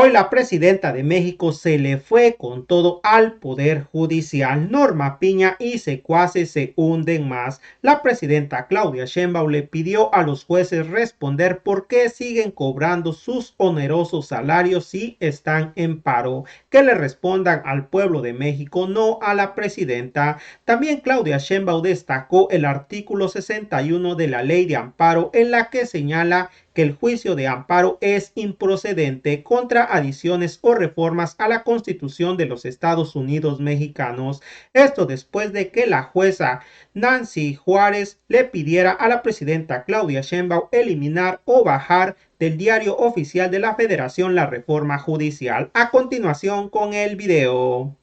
Hoy la presidenta de México se le fue con todo al Poder Judicial. Norma Piña y secuaces se hunden más. La presidenta Claudia Sheinbaum le pidió a los jueces responder por qué siguen cobrando sus onerosos salarios si están en paro. Que le respondan al pueblo de México, no a la presidenta. También Claudia Sheinbaum destacó el artículo 61 de la Ley de Amparo, en la que señala que el juicio de amparo es improcedente contra adiciones o reformas a la Constitución de los Estados Unidos mexicanos. Esto después de que la jueza Nancy Juárez le pidiera a la presidenta Claudia Sheinbaum eliminar o bajar del diario oficial de la Federación la reforma judicial. A continuación con el video.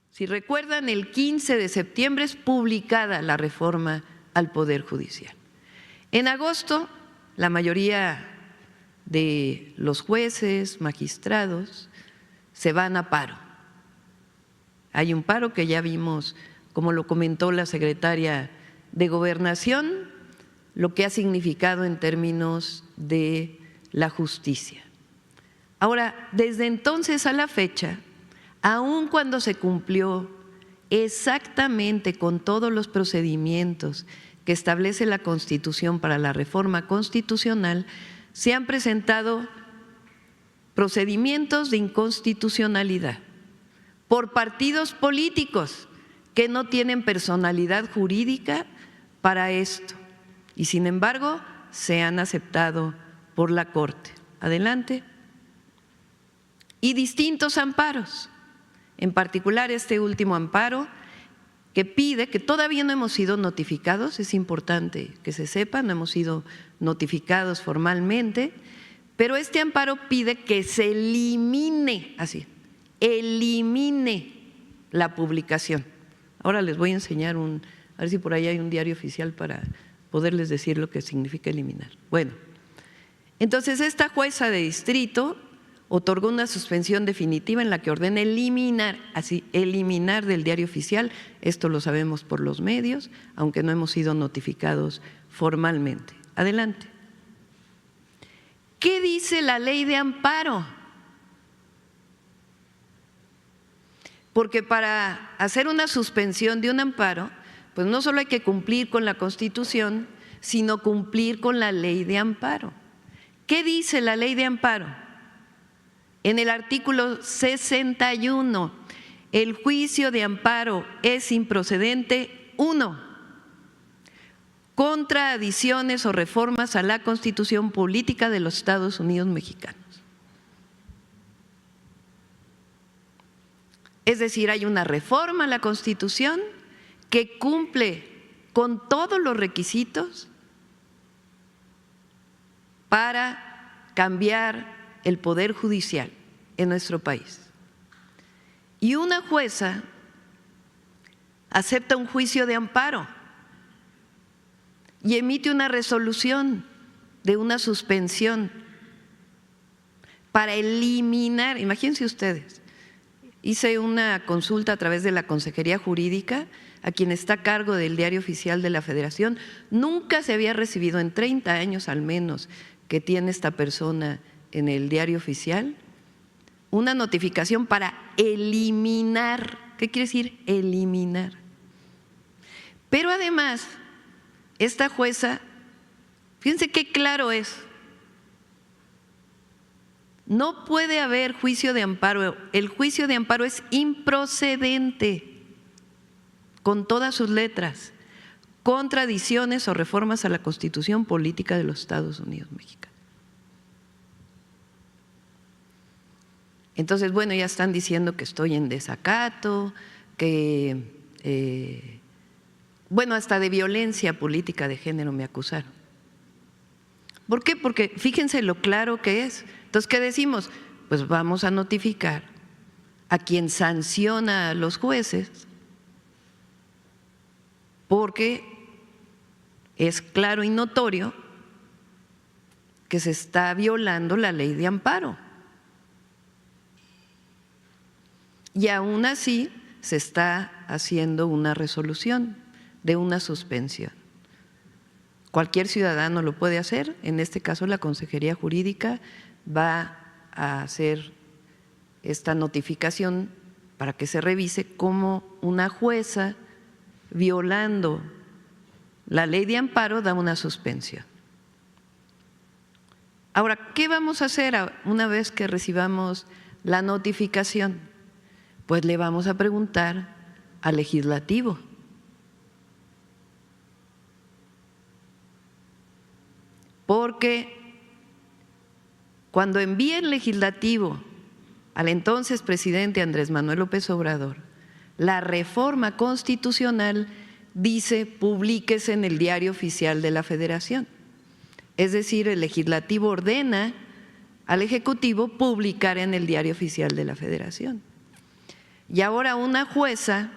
Si recuerdan, el 15 de septiembre es publicada la reforma al Poder Judicial. En agosto, la mayoría de los jueces, magistrados, se van a paro. Hay un paro que ya vimos, como lo comentó la secretaria de Gobernación, lo que ha significado en términos de la justicia. Ahora, desde entonces a la fecha, aun cuando se cumplió exactamente con todos los procedimientos que establece la Constitución para la reforma constitucional, se han presentado procedimientos de inconstitucionalidad por partidos políticos que no tienen personalidad jurídica para esto y, sin embargo, se han aceptado por la Corte. Adelante. Y distintos amparos, en particular este último amparo que pide, que todavía no hemos sido notificados, es importante que se sepa, no hemos sido notificados formalmente, pero este amparo pide que se elimine, así, elimine la publicación. Ahora les voy a enseñar a ver si por ahí hay un diario oficial para poderles decir lo que significa eliminar. Bueno, entonces esta jueza de distrito otorgó una suspensión definitiva en la que ordena eliminar, así, eliminar del diario oficial, esto lo sabemos por los medios, aunque no hemos sido notificados formalmente. Adelante. ¿Qué dice la ley de amparo? Porque para hacer una suspensión de un amparo, pues no solo hay que cumplir con la Constitución, sino cumplir con la ley de amparo. ¿Qué dice la ley de amparo? En el artículo 61, el juicio de amparo es improcedente, 1, contra adiciones o reformas a la Constitución Política de los Estados Unidos mexicanos. Es decir, hay una reforma a la Constitución que cumple con todos los requisitos para cambiar el Poder Judicial en nuestro país. Y una jueza acepta un juicio de amparo y emite una resolución de una suspensión para eliminar, imagínense ustedes, hice una consulta a través de la Consejería Jurídica a quien está a cargo del Diario Oficial de la Federación, nunca se había recibido en 30 años al menos que tiene esta persona en el Diario Oficial, una notificación para eliminar. ¿Qué quiere decir eliminar? Pero además, esta jueza, fíjense qué claro es, no puede haber juicio de amparo, el juicio de amparo es improcedente, con todas sus letras, contra adiciones o reformas a la Constitución Política de los Estados Unidos mexicanos. Entonces, bueno, ya están diciendo que estoy en desacato, que, bueno, hasta de violencia política de género me acusaron. ¿Por qué? Porque fíjense lo claro que es. Entonces, ¿qué decimos? Pues vamos a notificar a quien sanciona a los jueces, porque es claro y notorio que se está violando la ley de amparo. Y aún así se está haciendo una resolución de una suspensión. Cualquier ciudadano lo puede hacer, en este caso la Consejería Jurídica va a hacer esta notificación para que se revise cómo una jueza, violando la ley de amparo, da una suspensión. Ahora, ¿qué vamos a hacer una vez que recibamos la notificación? Pues le vamos a preguntar al legislativo. Porque cuando envíe el legislativo al entonces presidente Andrés Manuel López Obrador la reforma constitucional, dice publíquese en el Diario Oficial de la Federación. Es decir, el legislativo ordena al Ejecutivo publicar en el Diario Oficial de la Federación. Y ahora una jueza,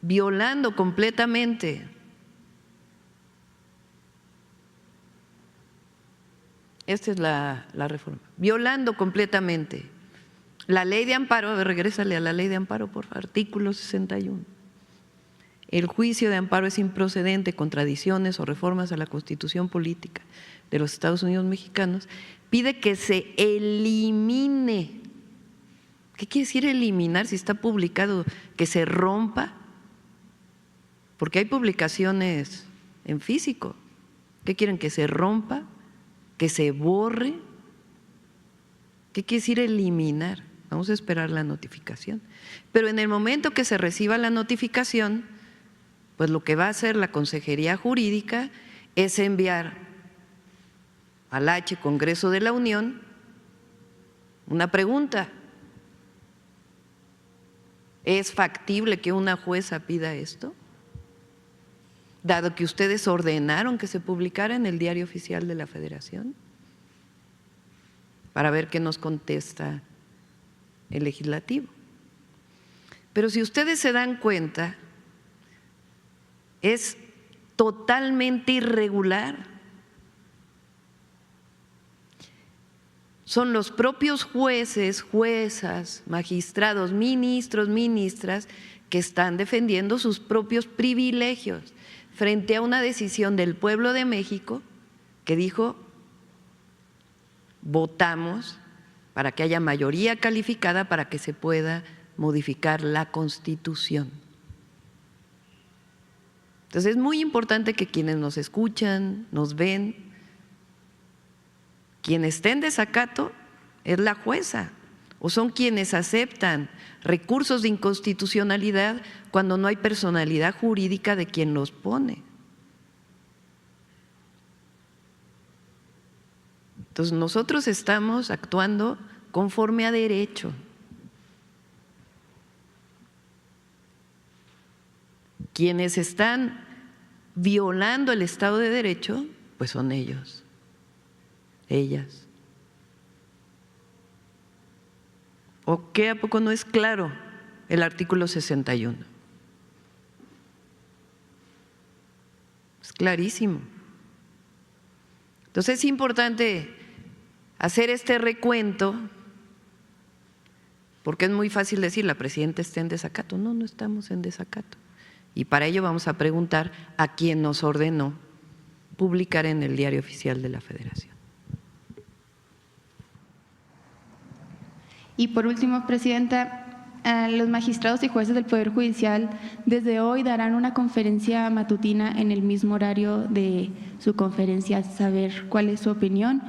violando completamente esta es la reforma, violando completamente la ley de amparo, regrésale a la ley de amparo, por favor, artículo 61. El juicio de amparo es improcedente contra adiciones o reformas a la Constitución Política de los Estados Unidos Mexicanos, pide que se elimine. ¿Qué quiere decir eliminar si está publicado? ¿Que se rompa? Porque hay publicaciones en físico. ¿Qué quieren? ¿Que se rompa? ¿Que se borre? ¿Qué quiere decir eliminar? Vamos a esperar la notificación. Pero en el momento que se reciba la notificación, pues lo que va a hacer la Consejería Jurídica es enviar al Congreso de la Unión una pregunta. ¿Es factible que una jueza pida esto? Dado que ustedes ordenaron que se publicara en el Diario Oficial de la Federación, para ver qué nos contesta el legislativo. Pero si ustedes se dan cuenta, es totalmente irregular. Son los propios jueces, juezas, magistrados, ministros, ministras que están defendiendo sus propios privilegios frente a una decisión del pueblo de México que dijo: votamos para que haya mayoría calificada para que se pueda modificar la Constitución. Entonces es muy importante que quienes nos escuchan, nos ven, quien esté en desacato es la jueza, o son quienes aceptan recursos de inconstitucionalidad cuando no hay personalidad jurídica de quien los pone. Entonces nosotros estamos actuando conforme a derecho. Quienes están violando el Estado de Derecho, pues son ellos, ellas. ¿O qué a poco no es claro el artículo 61? Es clarísimo. Entonces es importante hacer este recuento, porque es muy fácil decir la presidenta está en desacato. No, no estamos en desacato. Y para ello vamos a preguntar a quién nos ordenó publicar en el Diario Oficial de la Federación. Y por último, presidenta, los magistrados y jueces del Poder Judicial desde hoy darán una conferencia matutina en el mismo horario de su conferencia. Saber cuál es su opinión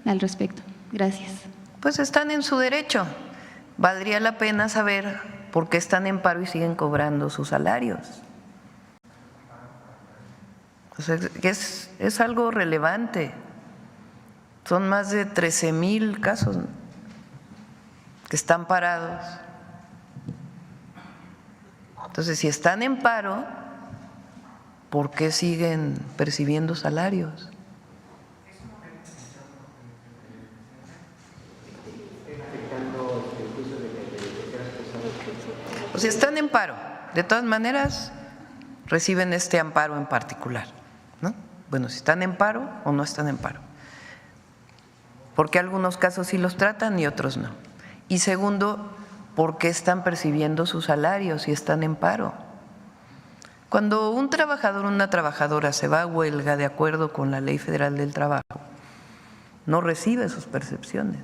al respecto. Gracias. Pues están en su derecho. Valdría la pena saber por qué están en paro y siguen cobrando sus salarios. O sea, es algo relevante. Son más de 13,000 casos que están parados. Entonces, si están en paro, ¿por qué siguen percibiendo salarios? O sea, están en paro. De todas maneras, reciben este amparo en particular, ¿no? Bueno, si están en paro o no están en paro. Porque algunos casos sí los tratan y otros no. Y segundo, ¿por qué están percibiendo sus salarios si están en paro? Cuando un trabajador o una trabajadora se va a huelga de acuerdo con la Ley Federal del Trabajo, no recibe sus percepciones.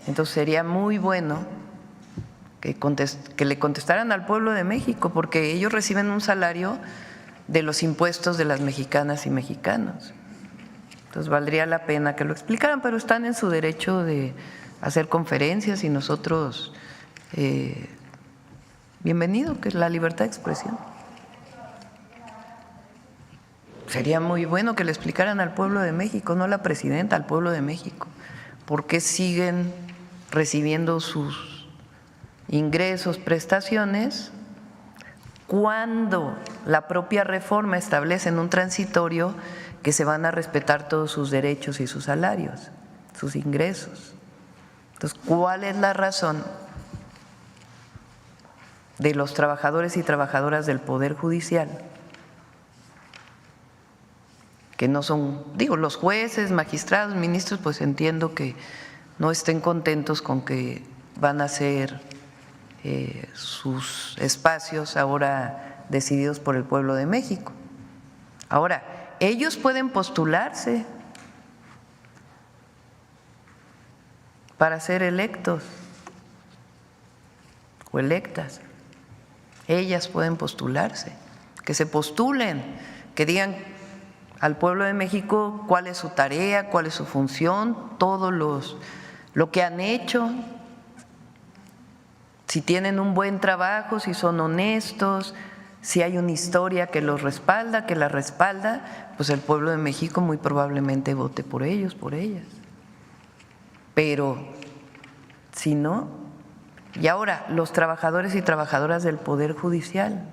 Entonces sería muy bueno que le contestaran al pueblo de México, porque ellos reciben un salario de los impuestos de las mexicanas y mexicanos. Entonces valdría la pena que lo explicaran, pero están en su derecho de hacer conferencias y nosotros, bienvenido, que es la libertad de expresión. Sería muy bueno que le explicaran al pueblo de México, no a la presidenta, al pueblo de México, por qué siguen recibiendo sus ingresos, prestaciones, cuando la propia reforma establece en un transitorio que se van a respetar todos sus derechos y sus salarios, sus ingresos. Entonces, ¿cuál es la razón de los trabajadores y trabajadoras del Poder Judicial? Que no son, digo, los jueces, magistrados, ministros, pues entiendo que no estén contentos con que van a ser sus espacios ahora decididos por el pueblo de México. Ahora, ellos pueden postularse para ser electos o electas. Ellas pueden postularse, que se postulen, que digan al pueblo de México cuál es su tarea, cuál es su función, todo lo que han hecho, si tienen un buen trabajo, si son honestos, si hay una historia que los respalda, que la respalda, pues el pueblo de México muy probablemente vote por ellos, por ellas. Pero si no, y ahora los trabajadores y trabajadoras del Poder Judicial,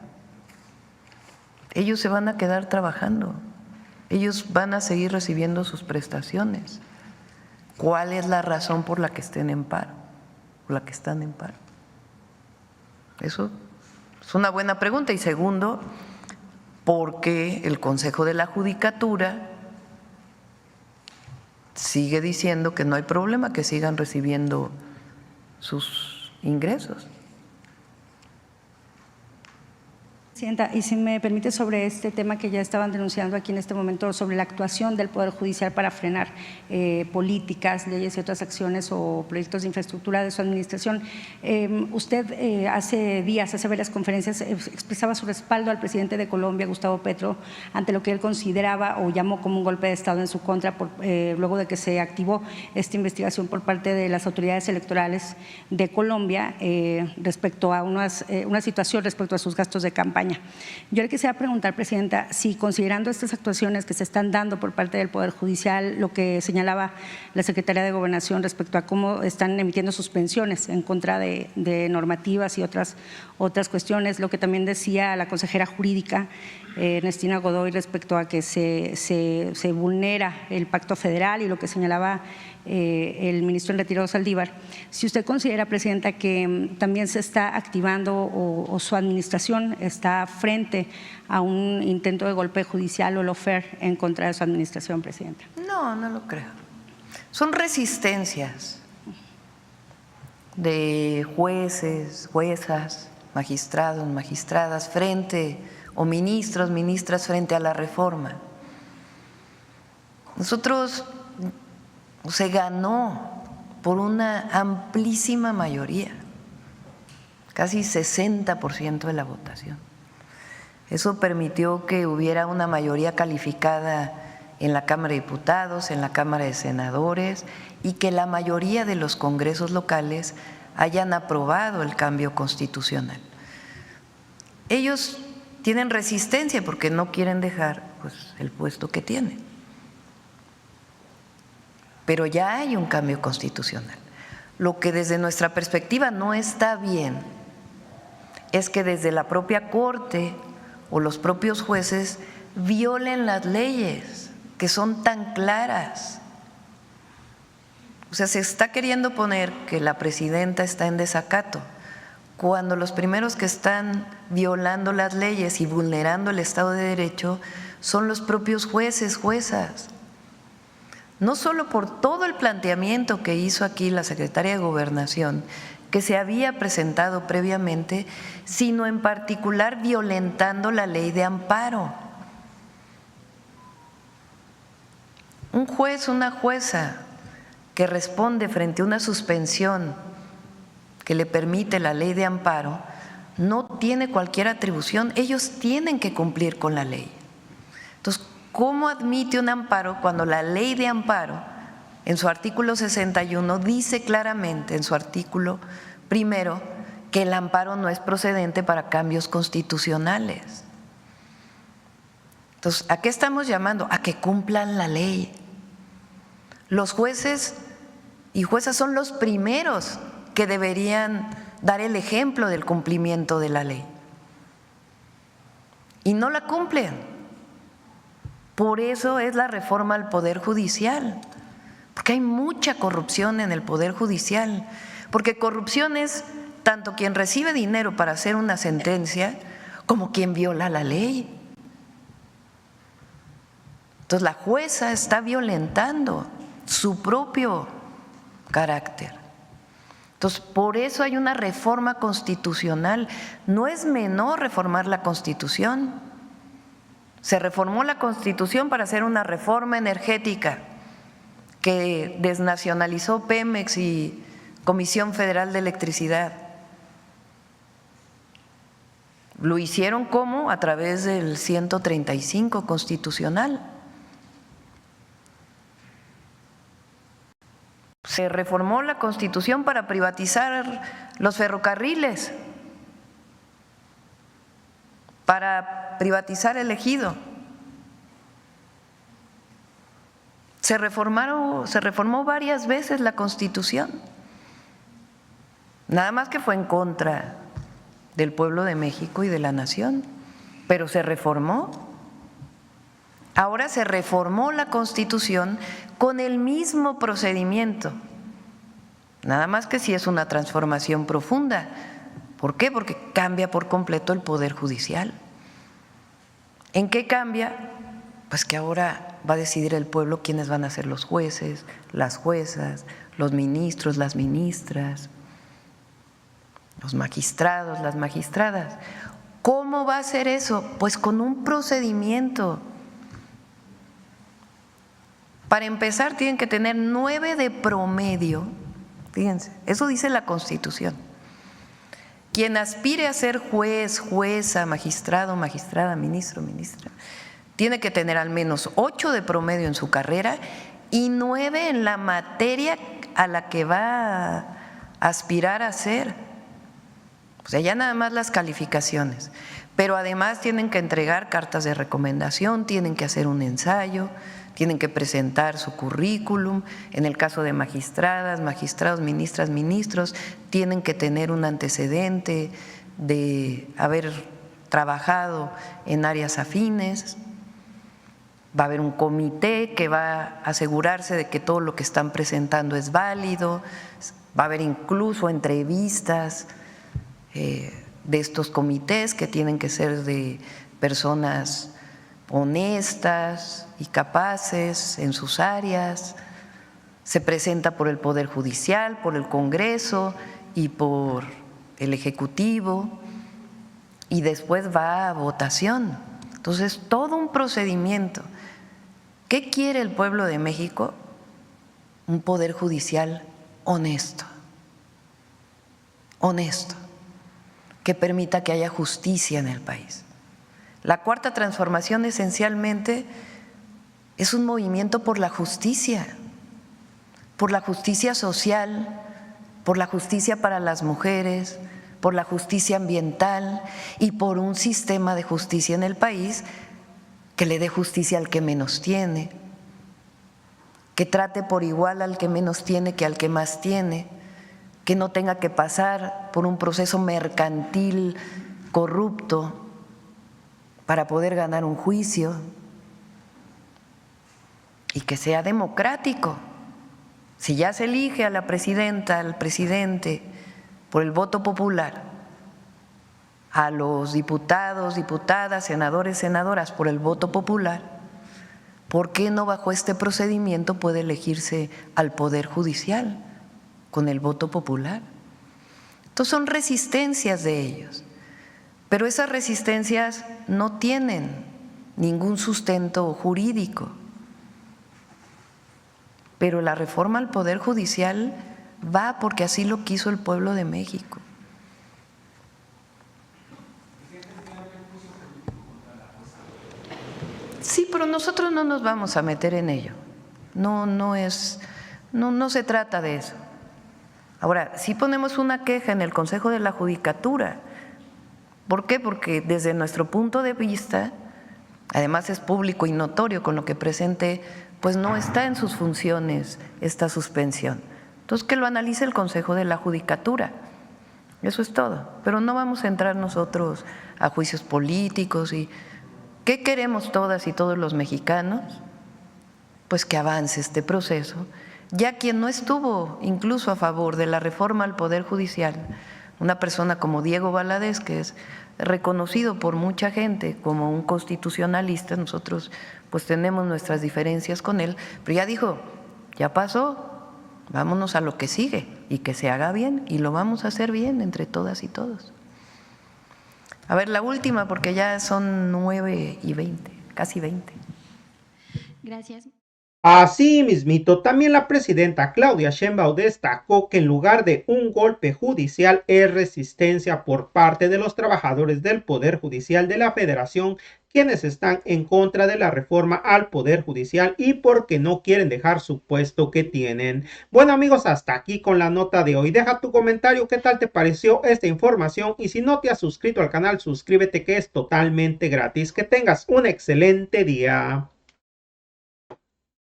ellos se van a quedar trabajando, ellos van a seguir recibiendo sus prestaciones. ¿Cuál es la razón por la que estén en paro, por la que están en paro? Eso es una buena pregunta. Y segundo, ¿por qué el Consejo de la Judicatura sigue diciendo que no hay problema, que sigan recibiendo sus ingresos? Presidenta, y si me permite, sobre este tema que ya estaban denunciando aquí en este momento, sobre la actuación del Poder Judicial para frenar políticas, leyes y otras acciones o proyectos de infraestructura de su administración. Usted hace días, hace varias conferencias, expresaba su respaldo al presidente de Colombia, Gustavo Petro, ante lo que él consideraba o llamó como un golpe de Estado en su contra, luego de que se activó esta investigación por parte de las autoridades electorales de Colombia respecto a una situación respecto a sus gastos de campaña. Yo le quisiera preguntar, Presidenta, si considerando estas actuaciones que se están dando por parte del Poder Judicial, lo que señalaba la Secretaría de Gobernación respecto a cómo están emitiendo suspensiones en contra de normativas y otras cuestiones, lo que también decía la consejera jurídica Ernestina Godoy respecto a que se vulnera el pacto federal y lo que señalaba el ministro en retiro Saldívar, si usted considera, Presidenta, que también se está activando o su administración está frente a un intento de golpe judicial o lawfare en contra de su administración, Presidenta. No, no lo creo. Son resistencias de jueces, juezas, magistrados, magistradas frente o ministros, ministras frente a la reforma. Nosotros se ganó por una amplísima mayoría, casi 60% de la votación. Eso permitió que hubiera una mayoría calificada en la Cámara de Diputados, en la Cámara de Senadores, y que la mayoría de los congresos locales hayan aprobado el cambio constitucional. Ellos tienen resistencia porque no quieren dejar pues, el puesto que tienen. Pero ya hay un cambio constitucional. Lo que desde nuestra perspectiva no está bien es que desde la propia Corte o los propios jueces violen las leyes que son tan claras. O sea, se está queriendo poner que la presidenta está en desacato, cuando los primeros que están violando las leyes y vulnerando el Estado de Derecho son los propios jueces, juezas. No solo por todo el planteamiento que hizo aquí la Secretaría de Gobernación, que se había presentado previamente, sino en particular violentando la ley de amparo. Un juez, una jueza que responde frente a una suspensión que le permite la ley de amparo, no tiene cualquier atribución, ellos tienen que cumplir con la ley. Entonces, ¿cómo admite un amparo cuando la ley de amparo, en su artículo 61, dice claramente en su artículo primero que el amparo no es procedente para cambios constitucionales? Entonces, ¿a qué estamos llamando? A que cumplan la ley. Los jueces y juezas son los primeros que deberían dar el ejemplo del cumplimiento de la ley. Y no la cumplen. Por eso es la reforma al Poder Judicial, porque hay mucha corrupción en el Poder Judicial, porque corrupción es tanto quien recibe dinero para hacer una sentencia como quien viola la ley. Entonces la jueza está violentando su propio carácter. Entonces, por eso hay una reforma constitucional. No es menor reformar la Constitución. Se reformó la Constitución para hacer una reforma energética que desnacionalizó Pemex y Comisión Federal de Electricidad. Lo hicieron ¿cómo? A través del 135 constitucional. Se reformó la Constitución para privatizar los ferrocarriles, para privatizar el ejido. Se reformó varias veces la Constitución, nada más que fue en contra del pueblo de México y de la nación, pero se reformó. Ahora se reformó la Constitución con el mismo procedimiento, nada más que si es una transformación profunda. ¿Por qué? Porque cambia por completo el Poder Judicial. ¿En qué cambia? Pues que ahora va a decidir el pueblo quiénes van a ser los jueces, las juezas, los ministros, las ministras, los magistrados, las magistradas. ¿Cómo va a ser eso? Pues con un procedimiento. Para empezar, tienen que tener 9 de promedio, fíjense, eso dice la Constitución. Quien aspire a ser juez, jueza, magistrado, magistrada, ministro, ministra, tiene que tener al menos 8 de promedio en su carrera y 9 en la materia a la que va a aspirar a ser. O sea, ya nada más las calificaciones, pero además tienen que entregar cartas de recomendación, tienen que hacer un ensayo, tienen que presentar su currículum. En el caso de magistradas, magistrados, ministras, ministros, tienen que tener un antecedente de haber trabajado en áreas afines. Va a haber un comité que va a asegurarse de que todo lo que están presentando es válido. Va a haber incluso entrevistas de estos comités que tienen que ser de personas honestas y capaces en sus áreas. Se presenta por el Poder Judicial, por el Congreso y por el Ejecutivo y después va a votación. Entonces, todo un procedimiento. ¿Qué quiere el pueblo de México? Un Poder Judicial honesto, que permita que haya justicia en el país. La cuarta transformación esencialmente es un movimiento por la justicia social, por la justicia para las mujeres, por la justicia ambiental y por un sistema de justicia en el país que le dé justicia al que menos tiene, que trate por igual al que menos tiene que al que más tiene, que no tenga que pasar por un proceso mercantil corrupto para poder ganar un juicio, y que sea democrático. Si ya se elige a la presidenta, al presidente por el voto popular, a los diputados, diputadas, senadores, senadoras por el voto popular, ¿por qué no bajo este procedimiento puede elegirse al Poder Judicial con el voto popular? Entonces son resistencias de ellos, pero esas resistencias no tienen ningún sustento jurídico. pero la reforma al Poder Judicial va porque así lo quiso el pueblo de México. Sí, pero nosotros no nos vamos a meter en ello. No se trata de eso. Ahora, sí ponemos una queja en el Consejo de la Judicatura. ¿Por qué? Porque desde nuestro punto de vista, además es público y notorio con lo que presente, pues no está en sus funciones esta suspensión. Entonces, que lo analice el Consejo de la Judicatura. Eso es todo. Pero no vamos a entrar nosotros a juicios políticos y… ¿Qué queremos todas y todos los mexicanos? Pues que avance este proceso. Ya quien no estuvo incluso a favor de la reforma al Poder Judicial, una persona como Diego Valadez, que es reconocido por mucha gente como un constitucionalista, nosotros pues tenemos nuestras diferencias con él, pero ya dijo, ya pasó, vámonos a lo que sigue y que se haga bien, y lo vamos a hacer bien entre todas y todos. A ver, la última, porque ya son 9:20, casi 20. Gracias. Así mismito, también la presidenta Claudia Sheinbaum destacó que en lugar de un golpe judicial es resistencia por parte de los trabajadores del Poder Judicial de la Federación, quienes están en contra de la reforma al Poder Judicial y porque no quieren dejar su puesto que tienen. Bueno amigos, hasta aquí con la nota de hoy. Deja tu comentario, qué tal te pareció esta información, y si no te has suscrito al canal, suscríbete, que es totalmente gratis. Que tengas un excelente día.